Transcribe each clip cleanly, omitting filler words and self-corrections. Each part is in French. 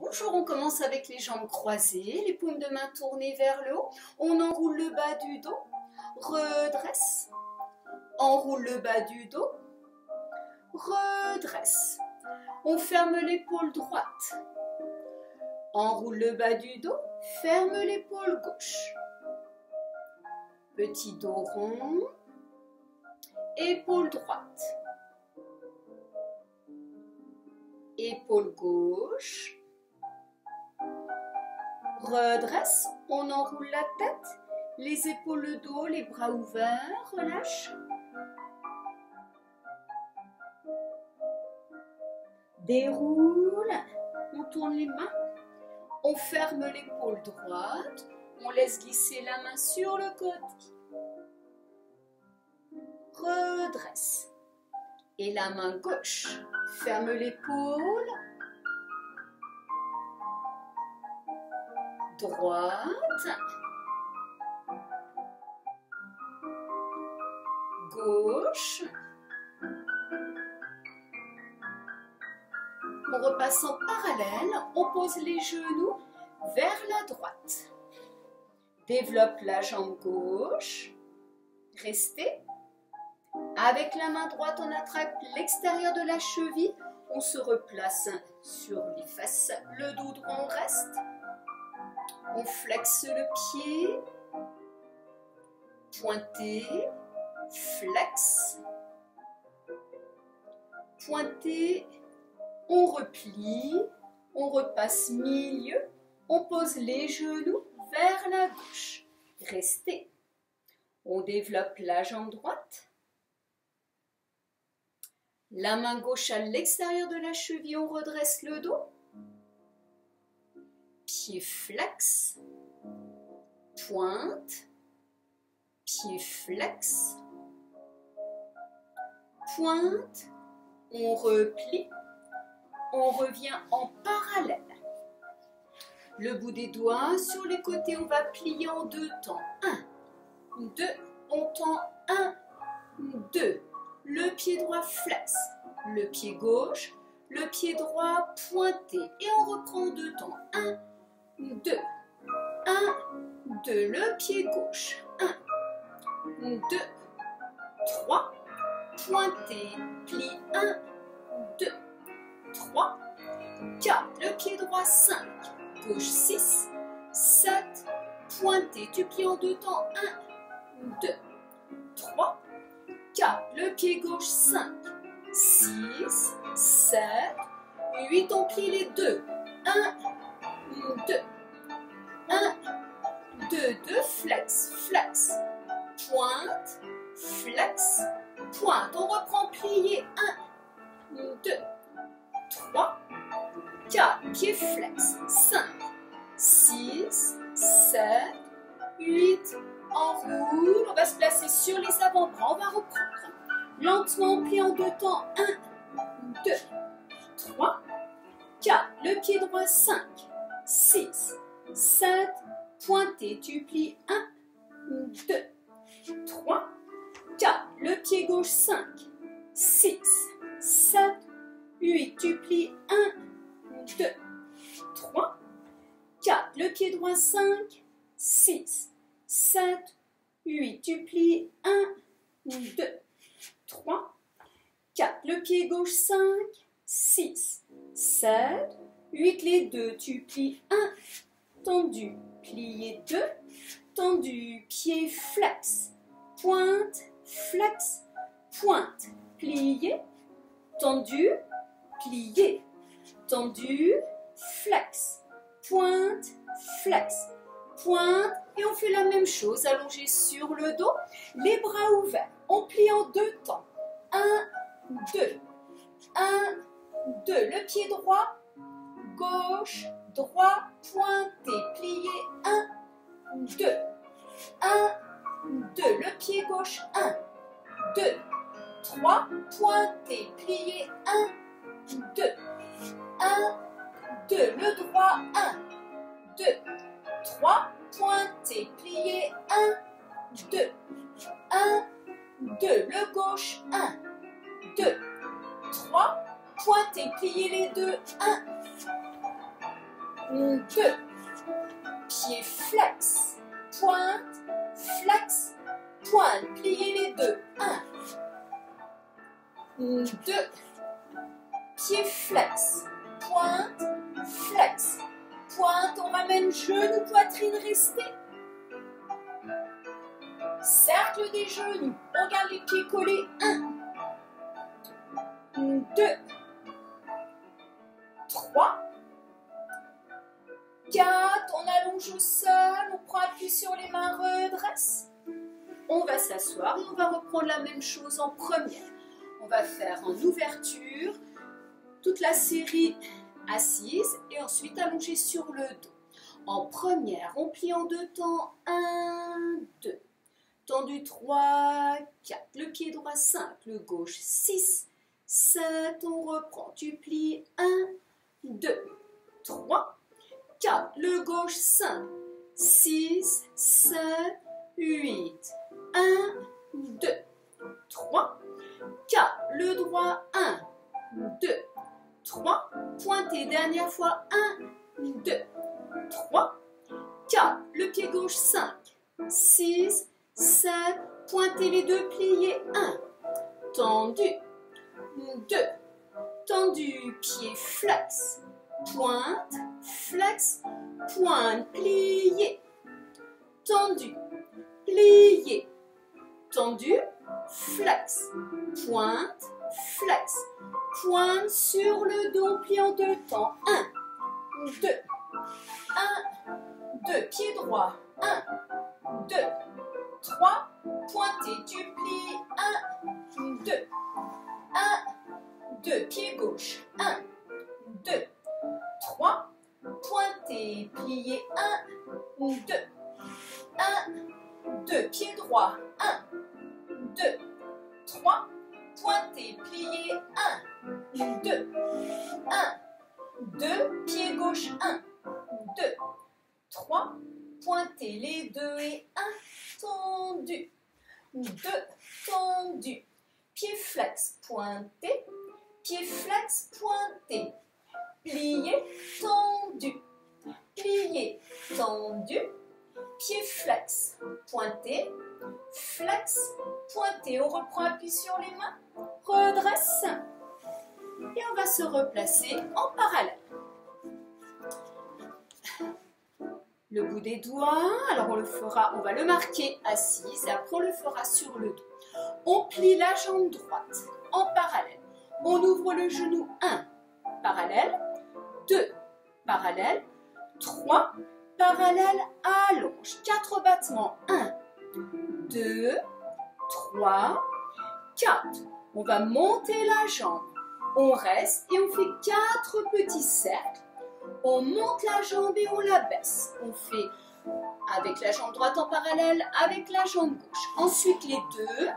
Bonjour, on commence avec les jambes croisées, les paumes de main tournées vers le haut. On enroule le bas du dos, redresse, enroule le bas du dos, redresse. On ferme l'épaule droite, enroule le bas du dos, ferme l'épaule gauche. Petit dos rond, épaule droite, épaule gauche. Redresse, on enroule la tête, les épaules, le dos, les bras ouverts, relâche. Déroule, on tourne les mains, on ferme l'épaule droite, on laisse glisser la main sur le côté. Redresse. Et la main gauche, ferme l'épaule. Droite, gauche. On repasse en parallèle, on pose les genoux vers la droite. Développe la jambe gauche. Restez. Avec la main droite, on attrape l'extérieur de la cheville. On se replace sur les fesses. Le dos droit, on reste. On flexe le pied, pointé, flex, pointé, on replie, on repasse milieu, on pose les genoux vers la gauche. Restez. On développe la jambe droite. La main gauche à l'extérieur de la cheville, on redresse le dos. Pied flex, pointe, pied flex, pointe, on replie, on revient en parallèle. Le bout des doigts sur les côtés, on va plier en deux temps. 1, 2, on tend 1, 2. Le pied droit flex, le pied gauche, le pied droit pointé. Et on reprend en deux temps. 1, 2, 1, 2, le pied gauche, 1, 2, 3, pointé, plie, 1, 2, 3, 4, le pied droit, 5, gauche, 6, 7, pointé, tu plies en deux temps, 1, 2, 3, 4, le pied gauche, 5, 6, 7, 8, on plie les deux, 1, 2, 1, 2, 2, flex, flex, pointe, flex, pointe. On reprend plié, 1, 2, 3, 4, pied flex, 5, 6, 7, 8, enroule. On va se placer sur les avant-bras, on va reprendre. Lentement, on plie en deux temps, 1, 2, 3, 4, le pied droit, 5, 6, 7, pointé, tu plies 1, 2, 3, 4, le pied gauche 5, 6, 7, 8, tu plies 1, 2, 3, 4, le pied droit 5, 6, 7, 8, tu plies 1, 2, 3, 4, le pied gauche 5, 6, 7, 8, les deux, tu plies 1, tendu, plié 2, tendu, pied flex, pointe, flex, pointe, plié, tendu, plié, tendu, flex, pointe, flex, pointe, et on fait la même chose, allongé sur le dos, les bras ouverts, on plie en deux temps, 1, 2, 1, 2, le pied droit, gauche, droit, pointé, plié, 1, 2, 1, 2, le pied gauche, 1, 2, 3, pointé, plié, 1, 2, 1, 2, le droit, 1, 2, 3, pointé, plié, 1, 2, 1, 2, le gauche, 1, 2, 3, pointez, pliez les deux, 1, 2. Pied flex, pointe, flex, pointe. Pliez les deux. 1, 2. Pied flex, pointe, flex, pointe. On ramène genou, poitrine, restez. Cercle des genoux. On garde les pieds collés. 1, 2, 3, 4. On allonge au sol. On prend appui sur les mains, redresse. On va s'asseoir et on va reprendre la même chose en première. On va faire en ouverture toute la série assise et ensuite allongée sur le dos. En première, on plie en 2 temps. 1, 2. Tendu 3, 4. Le pied droit 5, le gauche 6, 7. On reprend. Tu plies 1, 2, 3, 4. Le gauche 5, 6, 7, 8. 1, 2, 3, 4. Le droit 1, 2, 3. Pointez. Dernière fois 1, 2, 3, 4. Le pied gauche 5, 6, 7. Pointez les deux, pliez. 1. Tendu. 2. Tendu. Pied flex. Pointe. Flex. Pointe. Plié. Tendu. Plié. Tendu. Flex. Pointe. Flex. Pointe sur le dos. Plie en 2 temps. 1, 2. 1, 2. Pied droit. 1, 2, 3. Pointez. Tu plies. 1, 2. 1, 2. Pied gauche. 1, 2, 3. Pointez. Pliez. 1, 2. 1, 2. Pied droit. 1, 2, 3. Pointez. Pliez. 1, 2. 1, 2. Pied gauche. 1, 2, 3. Pointez les deux et 1. Tendu. 2. Tendu. Pied flex. Pointez. Pied flex. Pointez. Plié. Tendu. Plié. Tendu. Pied flex. Pointez. Flex. Pointez. On reprend appui sur les mains. Redresse. Et on va se replacer en parallèle. Le bout des doigts, alors on va le marquer assise et après on le fera sur le dos. On plie la jambe droite en parallèle. On ouvre le genou 1, parallèle, 2, parallèle, 3, parallèle, allonge. 4 battements, 1, 2, 3, 4. On va monter la jambe. On reste et on fait 4 petits cercles. On monte la jambe et on la baisse. On fait avec la jambe droite en parallèle, avec la jambe gauche. Ensuite, les deux,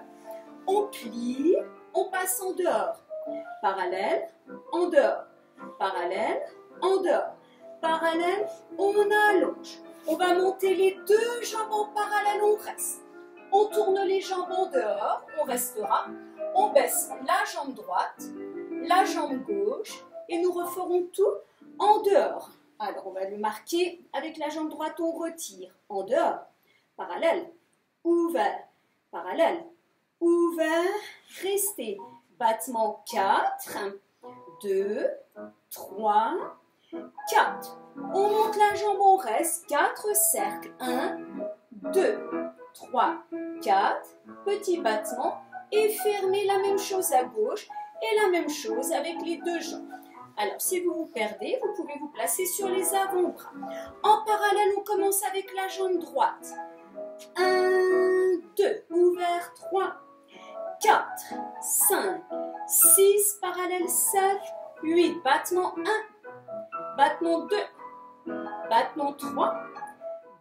on plie, on passe en dehors. Parallèle, en dehors. Parallèle, en dehors. Parallèle, on allonge. On va monter les deux jambes en parallèle, on reste. On tourne les jambes en dehors, on restera. On baisse la jambe droite, la jambe gauche et nous referons tout en dehors. Alors, on va le marquer avec la jambe droite, on retire. En dehors, parallèle, ouvert, parallèle, ouvert, restez. Battement 4, 2, 3, 4. On monte la jambe, on reste. 4 cercles. 1, 2, 3, 4. Petit battement. Et fermez la même chose à gauche et la même chose avec les deux jambes. Alors, si vous vous perdez, vous pouvez vous placer sur les avant-bras. En parallèle, on commence avec la jambe droite. 1, 2, ouvert, 3, 4, 5, 6, parallèle, 7, 8, battement 1, battement 2, battement 3,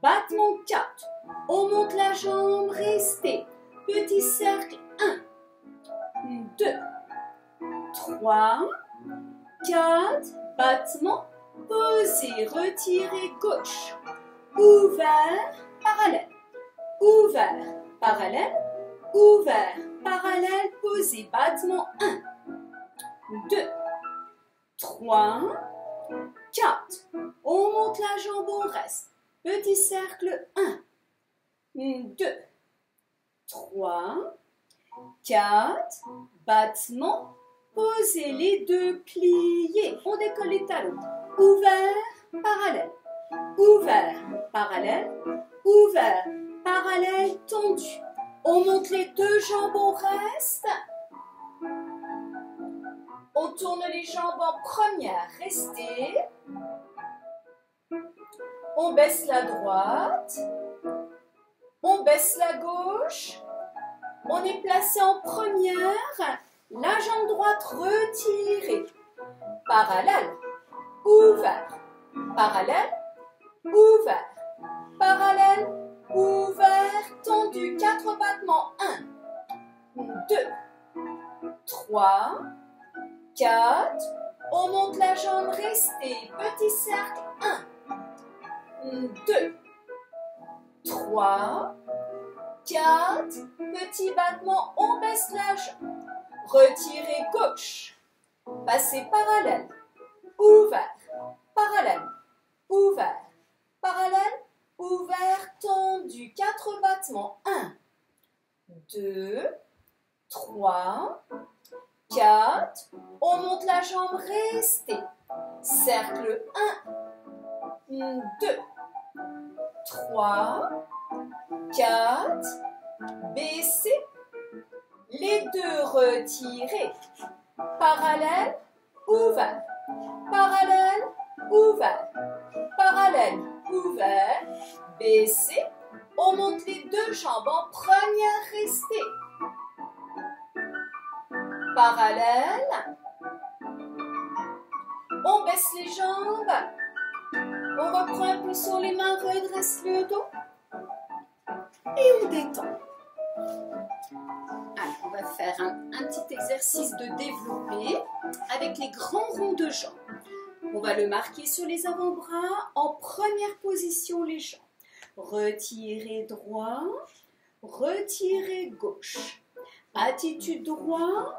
battement 4. On monte la jambe, restez. Petit cercle, 1, 2, 3, 4, battement, posez, retirez, gauche, ouvert, parallèle, ouvert, parallèle, ouvert, parallèle, posez, battement, 1, 2, 3, 4, on monte monte la jambe, on reste. Petit cercle, 1, 2, 3, 4, battement, posez les deux, pliés. On décolle les talons. Ouvert, parallèle. Ouvert, parallèle. Ouvert, parallèle, tendu. On monte les deux jambes, on reste. On tourne les jambes en première, restez. On baisse la droite. On baisse la gauche. On est placé en première. La jambe droite retirée. Parallèle, ouvert. Parallèle, ouvert. Parallèle, ouvert, tendu. 4 battements. 1, 2, 3, 4. On monte la jambe, restez. Petit cercle. 1, 2, 3, 4. Petit battement, on baisse la jambe. Retirez gauche. Passez parallèle. Ouvert. Parallèle. Ouvert. Parallèle. Ouvert. Tendu. 4 battements. 1, 2, 3, 4. On monte la jambe. Restez. Cercle. 1, 2, 3, 4. Baissez. Les deux retirés. Parallèle, ouvert. Parallèle, ouvert. Parallèle, ouvert. Baissez. On monte les deux jambes en première, restez. Parallèle. On baisse les jambes. On reprend un peu sur les mains, redresse le dos. Et on détend. Alors, on va faire un petit exercice de développé avec les grands ronds de jambes. On va le marquer sur les avant-bras. En première position, les jambes. Retirez droit, retirez gauche. Attitude droit,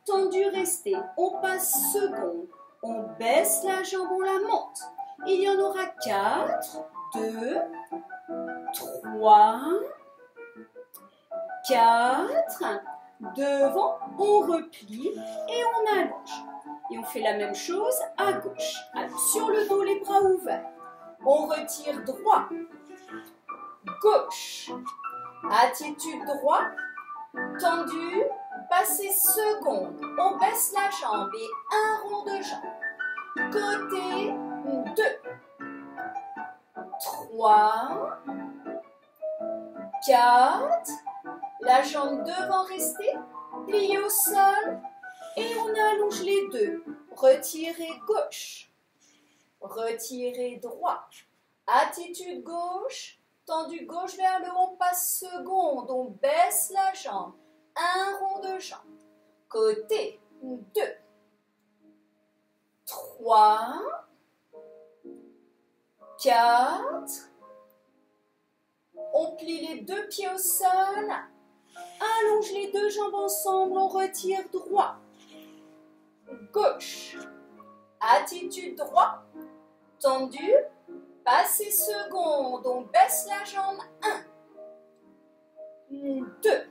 tendu, restez. On passe seconde. On baisse la jambe, on la monte. Il y en aura 4, 2, 3, 4, devant, on replie et on allonge. Et on fait la même chose à gauche. Alors, sur le dos, les bras ouverts. On retire droit, gauche, attitude droit, tendu, passez seconde. On baisse la jambe et un rond de jambe. Côté, 2, 3, 4, la jambe devant restée, pliée au sol et on allonge les deux. Retirez gauche, retirez droit, attitude gauche, tendu gauche vers le haut, on passe seconde, on baisse la jambe, un rond de jambe. Côté, 2, 3, 4, on plie les deux pieds au sol, allonge les deux jambes ensemble, on retire droit, gauche, attitude droit, tendu, passez seconde, on baisse la jambe, 1, 2,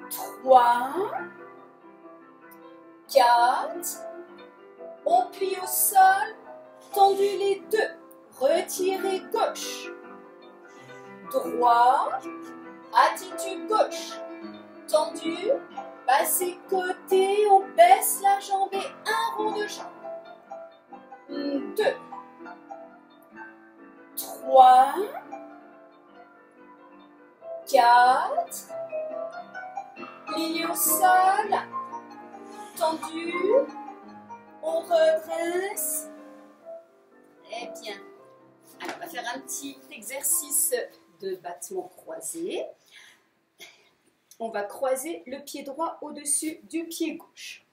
3, 4, on plie au sol, tendu les deux, retirez gauche, droit, attitude gauche, tendu, passez côté, on baisse la jambe et un rond de jambe. 2, 3, 4, plié au sol, tendu, on redresse. Eh bien, alors on va faire un petit exercice de battement croisé. On va croiser le pied droit au-dessus du pied gauche.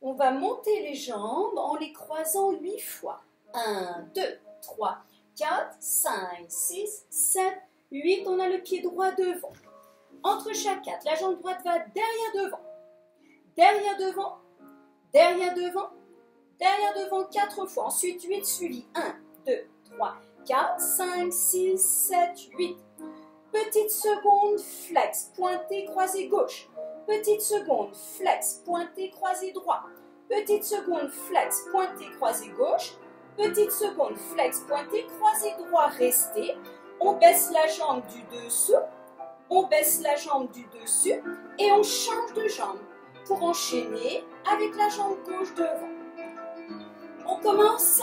On va monter les jambes en les croisant 8 fois. 1, 2, 3, 4, 5, 6, 7, 8. On a le pied droit devant. Entre chaque 4, la jambe droite va derrière devant. Derrière devant, derrière devant, Derrière, devant 4 fois. Ensuite, 8 suivis. 1, 2, 3, 4, 5, 6, 7, 8. Petite seconde, flex, pointé, croisé gauche. Petite seconde, flex, pointé, croisé droit. Petite seconde, flex, pointé, croisé gauche. Petite seconde, flex, pointé, croisé droit, restez. On baisse la jambe du dessous. On baisse la jambe du dessus et on change de jambe pour enchaîner avec la jambe gauche devant. On commence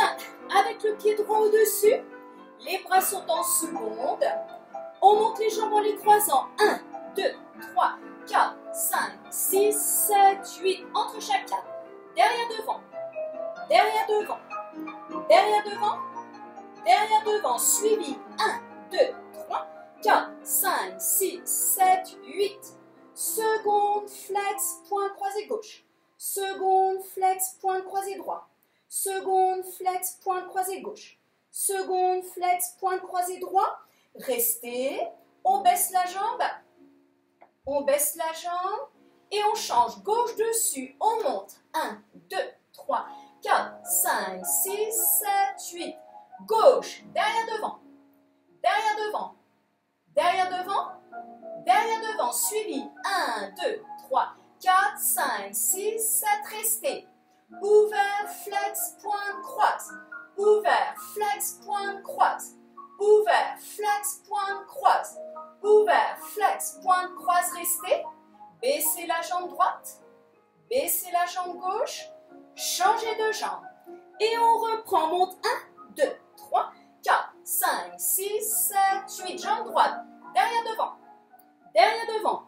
avec le pied droit au-dessus. Les bras sont en seconde. On monte les jambes en les croisant. 1, 2, 3, 4, 5, 6, 7, 8. Entre chaque 4. Derrière devant. Derrière devant. Derrière devant. Derrière devant. Suivi. 1, 2, 3, 4, 5, 6, 7, 8. Seconde, flex, point croisé gauche. Seconde, flex, point croisé droit. Seconde, flex, point croisé gauche. Seconde, flex, point croisé droit. Restez. On baisse la jambe. On baisse la jambe. Et on change gauche dessus. On monte. 1, 2, 3, 4, 5, 6, 7, 8. Gauche, derrière devant. Derrière devant. Derrière devant. Derrière devant. Suivi. 1, 2, 3, 4, 5, 6, 7. Restez. Ouvert, flex, pointe, croise. Ouvert, flex, pointe, croise. Ouvert, flex, pointe, croise. Ouvert, flex, pointe, croise. Restez. Baissez la jambe droite. Baissez la jambe gauche. Changez de jambe. Et on reprend. Monte 1, 2, 3, 4, 5, 6, 7, 8. Jambe droite. Derrière devant. Derrière devant.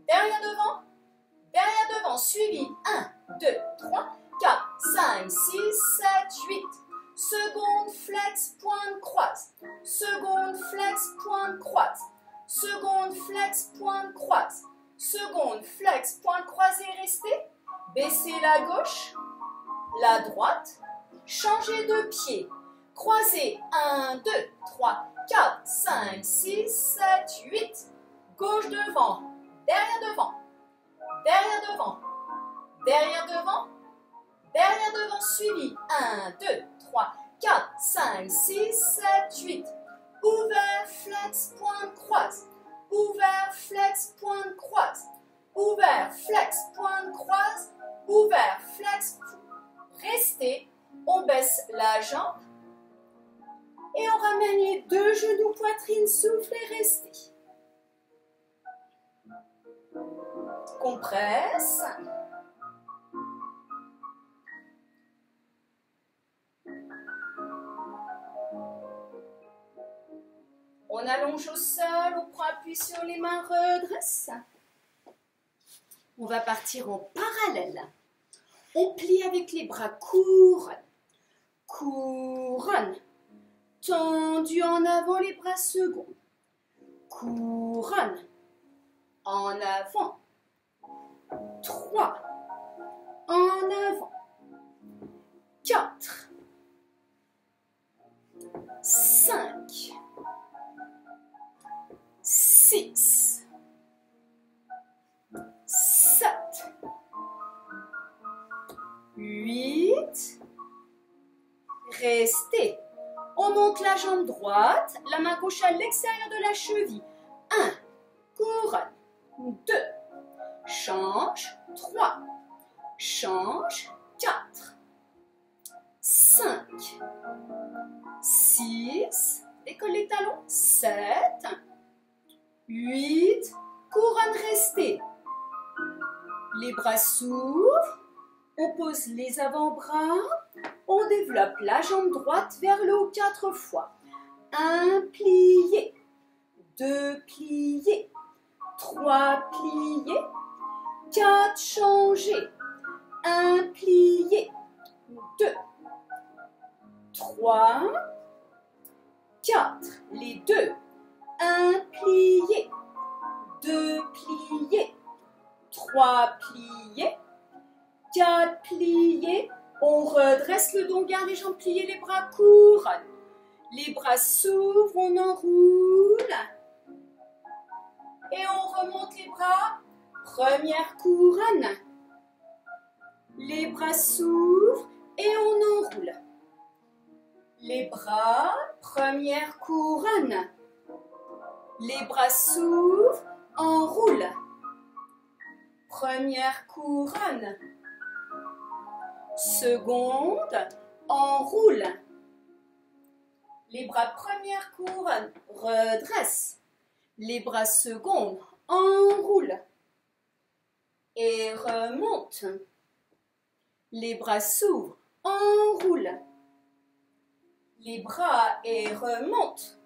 Derrière devant. Derrière devant. Suivi. 1, 2, 3, 4, 5, 6, 7, 8. Seconde, flex, pointe, croise. Seconde, flex, pointe, croise. Seconde, flex, pointe, croise. Seconde, flex, pointe, croisée, restez. Baissez la gauche, la droite. Changez de pied. Croisez. 1, 2, 3, 4, 5, 6, 7, 8. Gauche devant. Derrière devant. Derrière devant. Derrière devant. Derrière devant, suivi. 1, 2, 3, 4, 5, 6, 7, 8. Ouvert, flex, pointe, croise. Ouvert, flex, pointe, croise. Ouvert, flex, pointe, croise. Ouvert, flex, restez. On baisse la jambe. Et on ramène les deux genoux, poitrine, souffle et restez. Compresse. On allonge au sol, on prend appui sur les mains, redresse. On va partir en parallèle. On plie avec les bras, couronne. Couronne. Tendu en avant, les bras seconds. Couronne. En avant. 3. En avant. 4. 5. 6, 7, 8, restez. On monte la jambe droite, la main gauche à l'extérieur de la cheville. 1, couronne, 2, change, 3, change, 4, 5, 6, décolle les talons, 7, 8, couronne restée. Les bras s'ouvrent, on pose les avant-bras, on développe la jambe droite vers le haut 4 fois. 1 plié, 2 plié, 3 plié, 4 changé. 1 plié, 2, 3, 4, les deux. 1 plié, 2 pliés, 3 pliés, 4 pliés. On redresse le dos, garde les jambes pliées, les bras couronne. Les bras s'ouvrent, on enroule. Et on remonte les bras. Première couronne. Les bras s'ouvrent et on enroule. Les bras, première couronne. Les bras s'ouvrent, enroule. Première couronne. Seconde, enroule. Les bras première couronne, redresse. Les bras seconde, enroule. Et remonte. Les bras s'ouvrent, enroule. Les bras et remonte.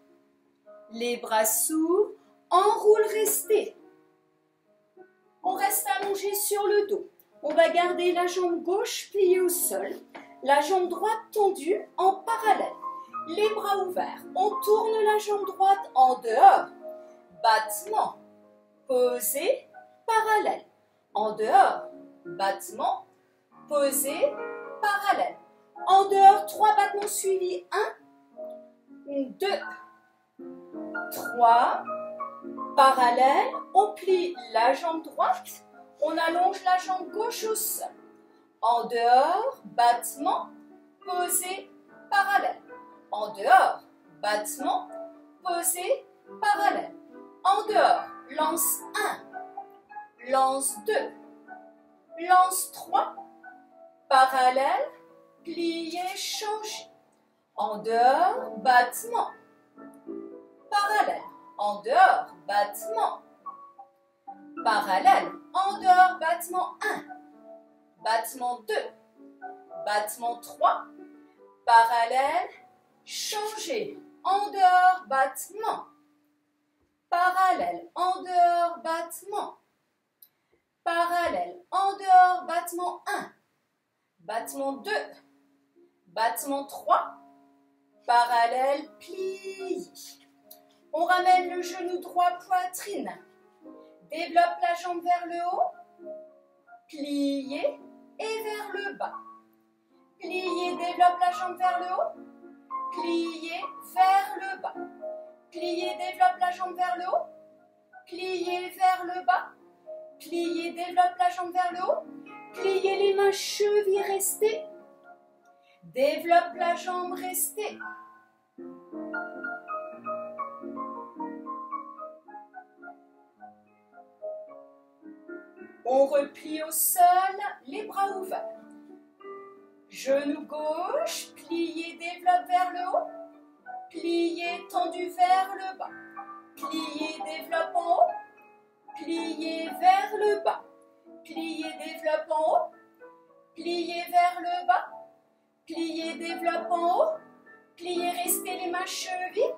Les bras s'ouvrent, enroule, restez. On reste allongé sur le dos. On va garder la jambe gauche pliée au sol, la jambe droite tendue en parallèle. Les bras ouverts. On tourne la jambe droite en dehors. Battement. Posé, parallèle. En dehors. Battement. Posé, parallèle. En dehors, 3 battements suivis. 1, 2, 3. Parallèle. On plie la jambe droite. On allonge la jambe gauche au sol. En dehors, battement, posé, parallèle. En dehors, battement, posé, parallèle. En dehors, lance 1, lance 2, lance 3, parallèle, plié, changé. En dehors, battement, parallèle. En dehors, battement, parallèle. En dehors, battement 1, battement 2, battement 3, parallèle, changé. En dehors, battement, parallèle. En dehors, battement, parallèle. En dehors, battement 1, battement 2, battement 3, parallèle, plié. On ramène le genou droit, poitrine. Développe la jambe vers le haut. Plié et vers le bas. Plié, développe la jambe vers le haut. Plié vers le bas. Plié, développe la jambe vers le haut. Plié vers le bas. Plié, développe la jambe vers le haut. Pliez les mains, chevilles, restez. Développe la jambe, restez. On replie au sol, les bras ouverts. Genou gauche, plié, développe vers le haut. Plié, tendu vers le bas. Plié, développe en haut. Plié vers le bas. Plié, développe en haut. Plié vers le bas. Plié, développe en haut. Plié, restez les mains chevilles.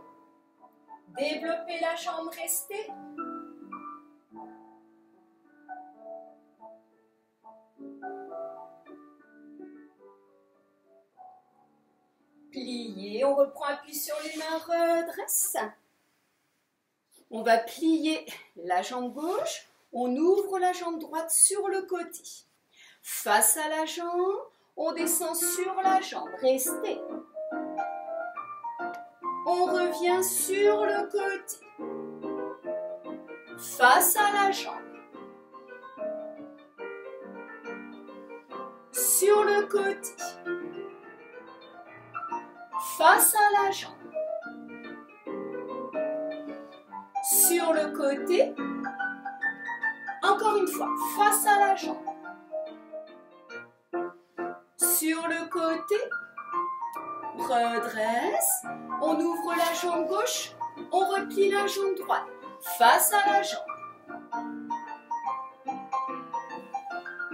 Développez la jambe, restez. Plier, on reprend appui sur les mains, redresse. On va plier la jambe gauche, on ouvre la jambe droite sur le côté. Face à la jambe, on descend sur la jambe, restez. On revient sur le côté. Face à la jambe. Sur le côté. Face à la jambe. Sur le côté. Encore une fois, face à la jambe. Sur le côté. Redresse. On ouvre la jambe gauche. On replie la jambe droite. Face à la jambe.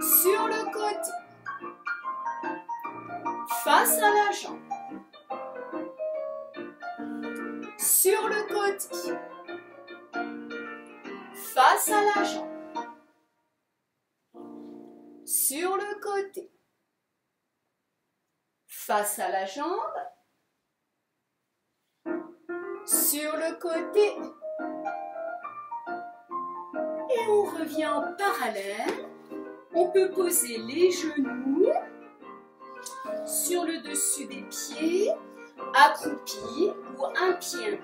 Sur le côté. Face à la jambe. Sur le côté. Face à la jambe. Sur le côté. Face à la jambe. Sur le côté. Et on revient en parallèle. On peut poser les genoux sur le dessus des pieds, accroupi ou un pied,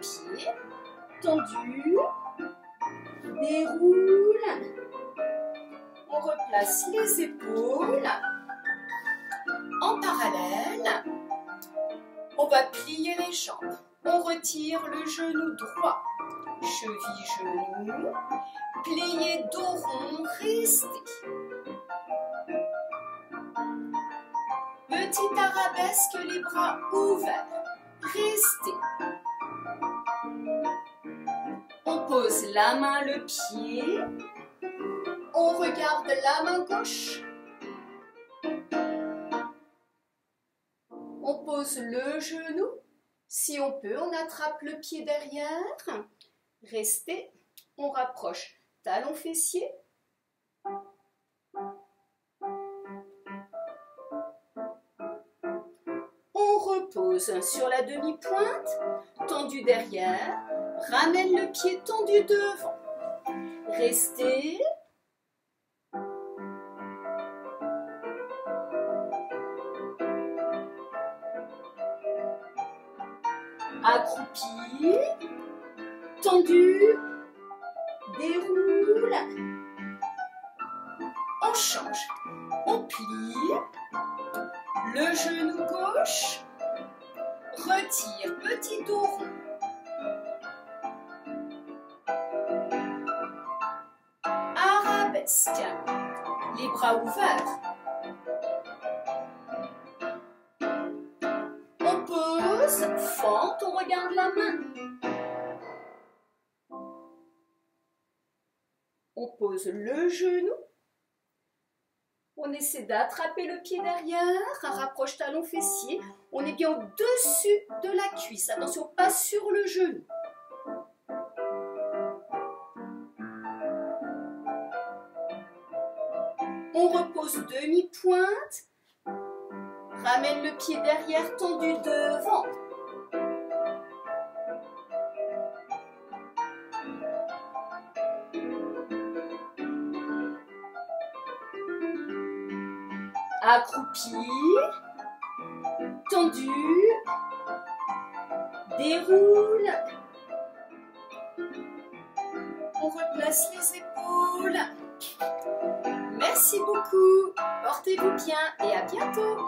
tendu, déroule, on replace les épaules, En parallèle, on va plier les jambes. On retire le genou droit, cheville, genou, pliez dos rond, restez. Petit arabesque, les bras ouverts, restez. On pose la main, le pied, on regarde la main gauche. On pose le genou. Si on peut, on attrape le pied derrière. Restez. On rapproche talon fessier. On repose sur la demi-pointe, tendu derrière. Ramène le pied tendu devant. Restez. Accroupi, tendu, déroule, on change, on plie, le genou gauche, retire, petit dos rond, arabesque, les bras ouverts. Fente, on regarde la main. On pose le genou. On essaie d'attraper le pied derrière. Rapproche talon fessier. On est bien au-dessus de la cuisse. Attention, pas sur le genou. On repose demi-pointe. Ramène le pied derrière, tendu devant. Accroupi, tendu, déroule. On replace les épaules. Merci beaucoup. Portez-vous bien et à bientôt.